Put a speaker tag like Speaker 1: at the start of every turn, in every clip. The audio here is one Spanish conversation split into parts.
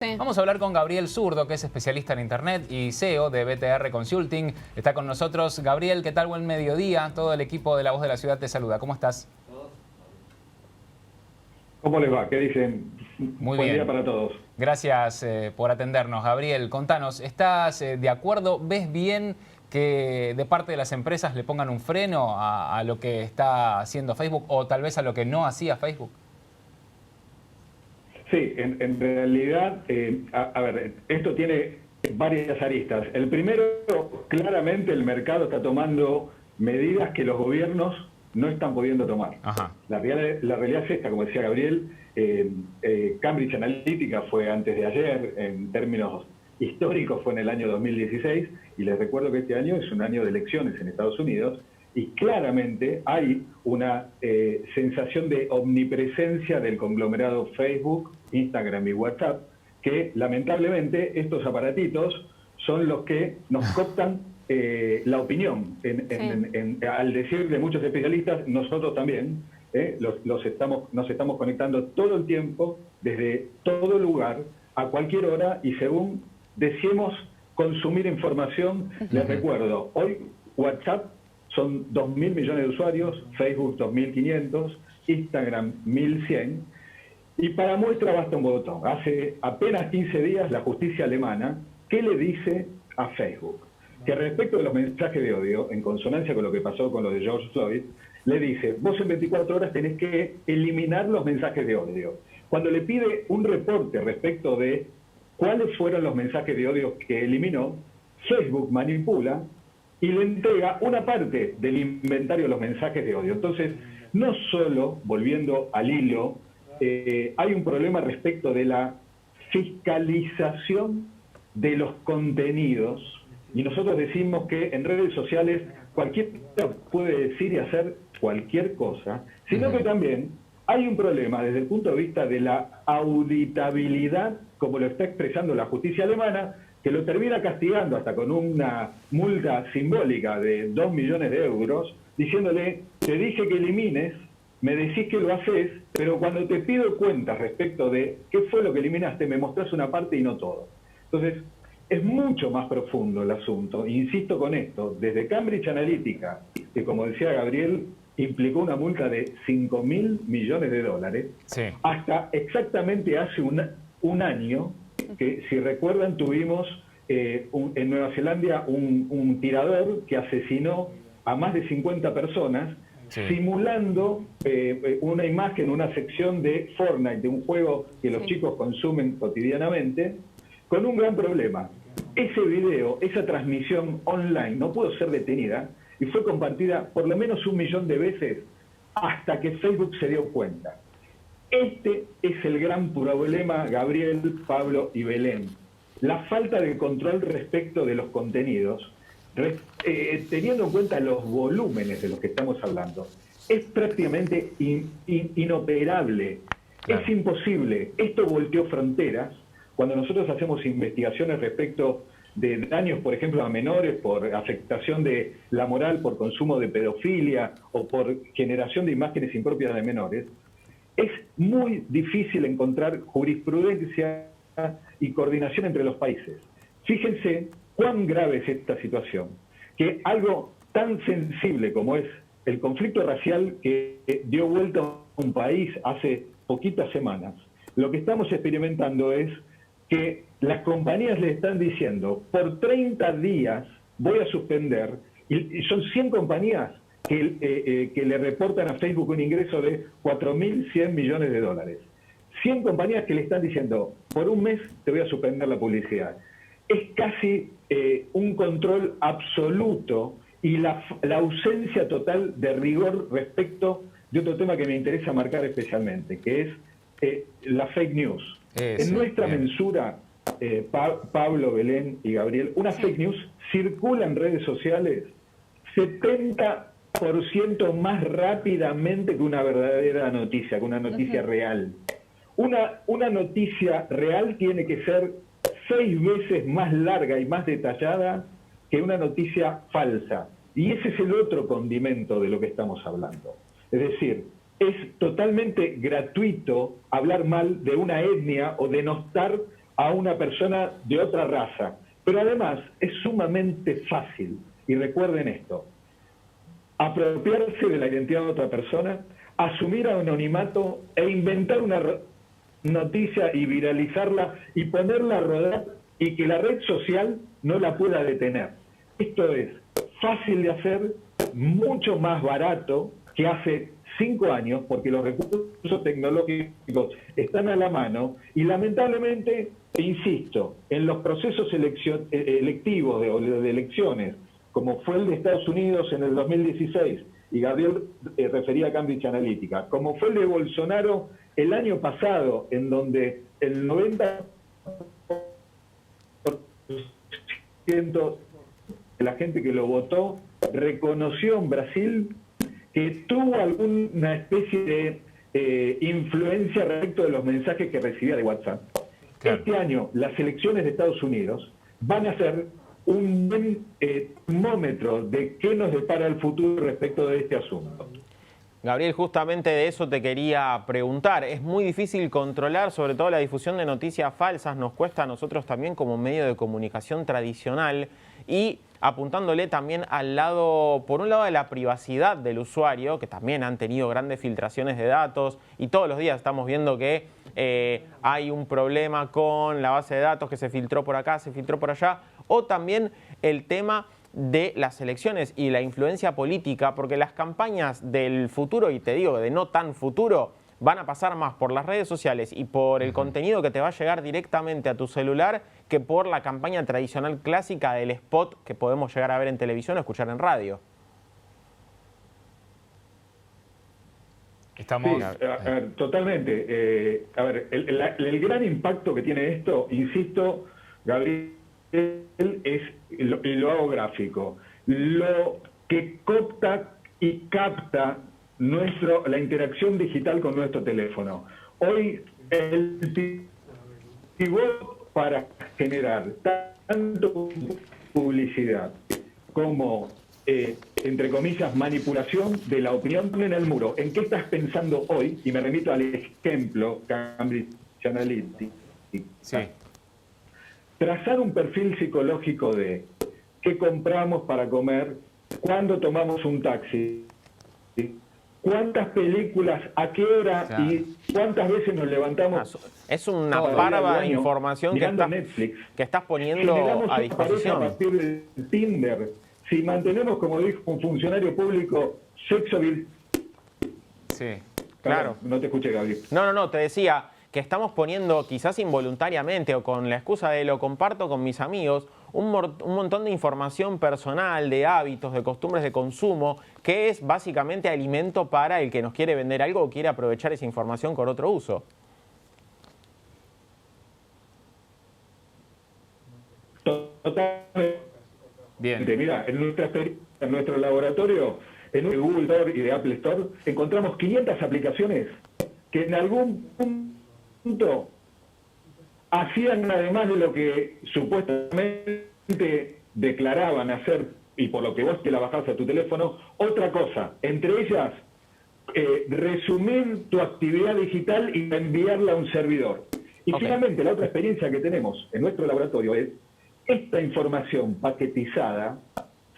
Speaker 1: Sí.
Speaker 2: Vamos a hablar con Gabriel Zurdo, que es especialista en Internet y CEO de BTR Consulting. Está con nosotros. Gabriel, ¿qué tal? Buen mediodía. Todo el equipo de La Voz de la Ciudad te saluda. ¿Cómo estás?
Speaker 3: ¿Cómo les va? ¿Qué dicen?
Speaker 2: Muy
Speaker 3: Buen día
Speaker 2: bien.
Speaker 3: para todos.
Speaker 2: Gracias por atendernos. Gabriel, contanos, ¿estás de acuerdo? ¿Ves bien que de parte de las empresas le pongan un freno a lo que está haciendo Facebook o tal vez a lo que no hacía Facebook?
Speaker 3: Sí, en realidad, a ver, esto tiene varias aristas. El primero, claramente el mercado está tomando medidas que los gobiernos no están pudiendo tomar.
Speaker 2: Ajá.
Speaker 3: La realidad es esta, como decía Gabriel, Cambridge Analytica fue antes de ayer, en términos históricos fue en el año 2016, y les recuerdo que este año es un año de elecciones en Estados Unidos, y claramente hay una sensación de omnipresencia del conglomerado Facebook, Instagram y WhatsApp, que lamentablemente estos aparatitos son los que nos cooptan la opinión. Al decir de muchos especialistas, nosotros también nos estamos conectando todo el tiempo, desde todo lugar, a cualquier hora, y según deseemos consumir información. Les recuerdo, hoy WhatsApp son 2.000 millones de usuarios, Facebook 2.500, Instagram 1.100, y para muestra basta un botón. Hace apenas 15 días la justicia alemana, ¿qué le dice a Facebook? Que respecto de los mensajes de odio, en consonancia con lo que pasó con lo de George Floyd, le dice, vos en 24 horas tenés que eliminar los mensajes de odio. Cuando le pide un reporte respecto de cuáles fueron los mensajes de odio que eliminó, Facebook manipula y le entrega una parte del inventario de los mensajes de odio. Entonces, no solo, volviendo al hilo, hay un problema respecto de la fiscalización de los contenidos, y nosotros decimos que en redes sociales cualquiera puede decir y hacer cualquier cosa, sino que también hay un problema desde el punto de vista de la auditabilidad, como lo está expresando la justicia alemana, que lo termina castigando hasta con una multa simbólica de 2 millones de euros, diciéndole, te dije que elimines, me decís que lo haces, pero cuando te pido cuentas respecto de qué fue lo que eliminaste, me mostrás una parte y no todo. Entonces, es mucho más profundo el asunto. Insisto con esto, desde Cambridge Analytica, que como decía Gabriel, implicó una multa de 5.000 millones de dólares,
Speaker 2: Sí.
Speaker 3: hasta exactamente hace un año, que si recuerdan tuvimos en Nueva Zelanda un tirador que asesinó a más de 50 personas,
Speaker 2: Sí.
Speaker 3: simulando una imagen, una sección de Fortnite, de un juego que los chicos consumen cotidianamente, con un gran problema. Ese video, esa transmisión online no pudo ser detenida y fue compartida por lo menos 1 millón de veces hasta que Facebook se dio cuenta. Este es el gran problema, Gabriel, Pablo y Belén. La falta de control respecto de los contenidos, teniendo en cuenta los volúmenes de los que estamos hablando, es prácticamente inoperable.
Speaker 2: Claro.
Speaker 3: Es imposible. Esto volteó fronteras. Cuando nosotros hacemos investigaciones respecto de daños, por ejemplo, a menores por afectación de la moral, por consumo de pedofilia o por generación de imágenes impropias de menores, es muy difícil encontrar jurisprudencia y coordinación entre los países. Fíjense cuán grave es esta situación, que algo tan sensible como es el conflicto racial que dio vuelta a un país hace poquitas semanas, lo que estamos experimentando es que las compañías le están diciendo, por 30 días voy a suspender, y son 100 compañías que le reportan a Facebook un ingreso de 4.100 millones de dólares. 100 compañías que le están diciendo, por un mes te voy a suspender la publicidad. Es casi un control absoluto y la ausencia total de rigor respecto de otro tema que me interesa marcar especialmente, que es la fake news. En nuestra mensura, Pablo, Belén y Gabriel, una fake news circula en redes sociales 70% más rápidamente que una verdadera noticia, que una noticia real. Una noticia real tiene que ser 6 veces más larga y más detallada que una noticia falsa. Y ese es el otro condimento de lo que estamos hablando. Es decir, es totalmente gratuito hablar mal de una etnia o denostar a una persona de otra raza. Pero además es sumamente fácil, y recuerden esto, apropiarse de la identidad de otra persona, asumir anonimato e inventar una noticia y viralizarla y ponerla a rodar y que la red social no la pueda detener. Esto es fácil de hacer, mucho más barato que hace 5 años, porque los recursos tecnológicos están a la mano y lamentablemente, insisto, en los procesos electivos de elecciones, como fue el de Estados Unidos en el 2016, y Gabriel refería a Cambridge Analytica, como fue el de Bolsonaro el año pasado, en donde el 90% de la gente que lo votó reconoció en Brasil que tuvo alguna especie de influencia respecto de los mensajes que recibía de WhatsApp. Claro. Este año las elecciones de Estados Unidos van a ser un buen termómetro de qué nos depara el futuro respecto de este asunto.
Speaker 1: Gabriel, justamente de eso te quería preguntar. Es muy difícil controlar, sobre todo la difusión de noticias falsas. Nos cuesta a nosotros también como medio de comunicación tradicional y apuntándole también al lado, por un lado, de la privacidad del usuario, que también han tenido grandes filtraciones de datos y todos los días estamos viendo que hay un problema con la base de datos que se filtró por acá, se filtró por allá, o también el tema de las elecciones y la influencia política, porque las campañas del futuro, y te digo de no tan futuro, van a pasar más por las redes sociales y por el contenido que te va a llegar directamente a tu celular que por la campaña tradicional clásica del spot que podemos llegar a ver en televisión o escuchar en radio.
Speaker 3: Estamos... Sí, a ver, totalmente. El gran impacto que tiene esto, insisto, Gabriel, es lo hago gráfico. Lo que copta y capta la interacción digital con nuestro teléfono. Hoy el pivot para generar tanto publicidad como, entre comillas, manipulación de la opinión en el muro. ¿En qué estás pensando hoy? Y me remito al ejemplo Cambridge Analytica. Sí. Trazar un perfil psicológico de qué compramos para comer, cuándo tomamos un taxi, cuántas películas, a qué hora, claro, y cuántas veces nos levantamos.
Speaker 1: Es una parva de información que estás poniendo a disposición.
Speaker 3: A partir de Tinder, si mantenemos, como dijo un funcionario público, sexo virtual.
Speaker 1: Sí, claro.
Speaker 3: No te escuché, Gabriel.
Speaker 1: No, te decía que estamos poniendo, quizás involuntariamente o con la excusa de lo comparto con mis amigos, un montón de información personal, de hábitos, de costumbres de consumo, que es básicamente alimento para el que nos quiere vender algo o quiere aprovechar esa información con otro uso.
Speaker 3: Totalmente. Bien. Mira, en nuestro laboratorio, en Google Store y de Apple Store, encontramos 500 aplicaciones que en algún punto hacían, además de lo que supuestamente declaraban hacer, y por lo que vos te la bajás a tu teléfono, otra cosa. Entre ellas, resumir tu actividad digital y enviarla a un servidor. Y finalmente, la otra experiencia que tenemos en nuestro laboratorio es esta información paquetizada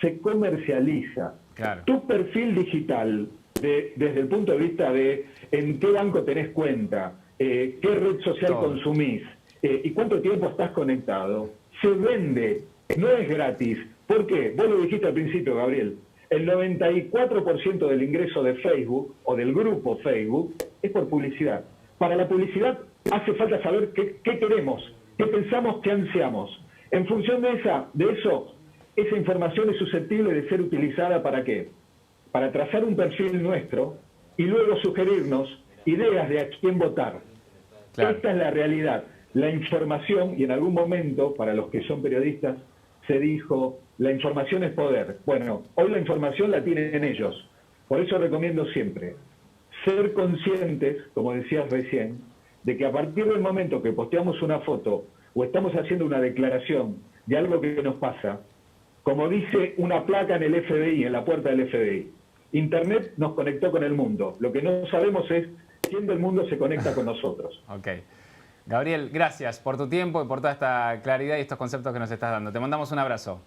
Speaker 3: se comercializa. Claro. Tu perfil digital, desde el punto de vista de en qué banco tenés cuenta, qué red social consumís, y cuánto tiempo estás conectado, se vende, no es gratis. ¿Por qué? Vos lo dijiste al principio, Gabriel. El 94% del ingreso de Facebook o del grupo Facebook es por publicidad. Para la publicidad hace falta saber qué queremos, qué pensamos, qué ansiamos. En función de eso, esa información es susceptible de ser utilizada ¿para qué? Para trazar un perfil nuestro y luego sugerirnos ideas de a quién votar. Claro. Esta es la realidad. La información, y en algún momento, para los que son periodistas, se dijo, la información es poder. Bueno, hoy la información la tienen ellos. Por eso recomiendo siempre ser conscientes, como decías recién, de que a partir del momento que posteamos una foto o estamos haciendo una declaración de algo que nos pasa, como dice una placa en el FBI, en la puerta del FBI, Internet nos conectó con el mundo. Lo que no sabemos es quién del mundo se conecta con nosotros.
Speaker 2: Ok. Gabriel, gracias por tu tiempo y por toda esta claridad y estos conceptos que nos estás dando. Te mandamos un abrazo.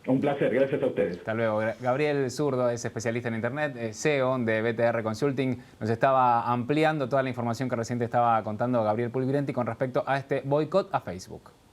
Speaker 3: Un placer, gracias a ustedes.
Speaker 2: Hasta luego. Gabriel Zurdo es especialista en Internet, CEO de BTR Consulting. Nos estaba ampliando toda la información que recién te estaba contando Gabriel Pulvirenti con respecto a este boicot a Facebook.